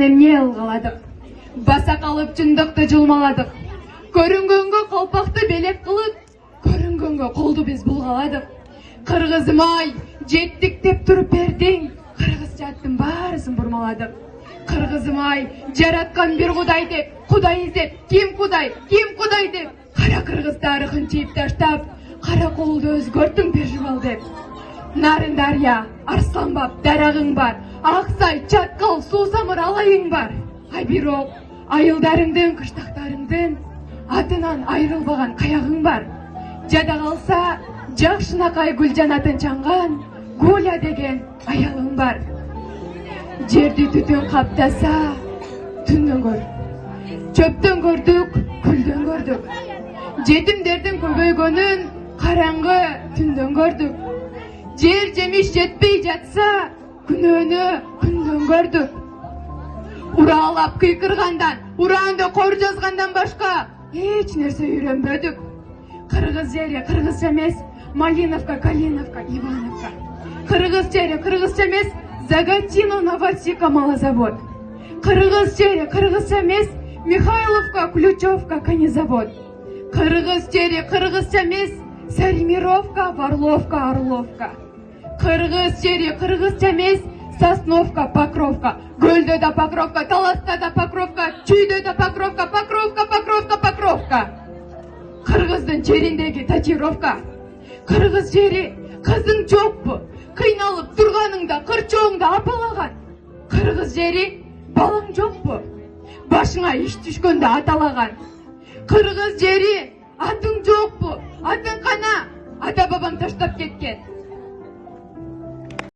Эмне ылгаладык, баса калып чындыкты жылмаладык. Көрүнгөнгө калпакты белек кылып, көрүнгөнгө колду биз булгаладык. Кыргызым ай, жеттик деп туруп бердиң, кыргызча аттын баарысын бурмаладык. Кыргызым ай, жараткан бир Кудай деп, Кудай издеп, ким Кудай деп, кара кыргыз тарыхын чийип таштап, кара колду өзгөрттүң пежибал деп. Нарын дарья, Арсланбап дарагың бар, Аксай, Чаткал, Суусамыр алайың бар. Ай бирок, айылдарыңдын, кыштактарыңдын атынан айрылбаган каягың бар. Жада калса, Жакшынакай Гүлжанатын чаңган Гуля деген аялың бар. Жерди түтүн каптаса, түндөн көр. Чөптөн көрдүк, күлдөн көрдүк. Жетимдердин көбөйгөнүн караңгы түндөн көрдүк. Жер жемиш жетпей жатса, күнөөнү күндөн көрдүк. Уралап кыйкыргандан, ураанды кор жазгандан башка эч нерсе үйрөнбөдүк. Кыргыз жери кыргызча эмес, Малиновка, Калиновка, Ивановка. Кыргыз жери кыргызча эмес, Загатино, Новосика, Малозавод. Кыргыз жери кыргызча эмес, Михайловка, Ключевка, Конезавод. Кыргыз жери кыргызча эмес, Саримировка, Варловка, Орловка. Кыргыз жери кыргызча эмес, Сосновка, Покровка. Гөлдө да Покровка, Таласта да Покровка, Чүйдө да Покровка, Покровка. Кыргыздын жериндеги татуировка. Кыргыз жери кызың жокпу? Кыйналып турганыңда кырчооңду апалаган. Кыргыз жери балаң жокпу? Башыңа иш түшкөндө аталаган. Кыргыз жери атың жокпу? Атың кана? Ата бабаң таштап кеткен.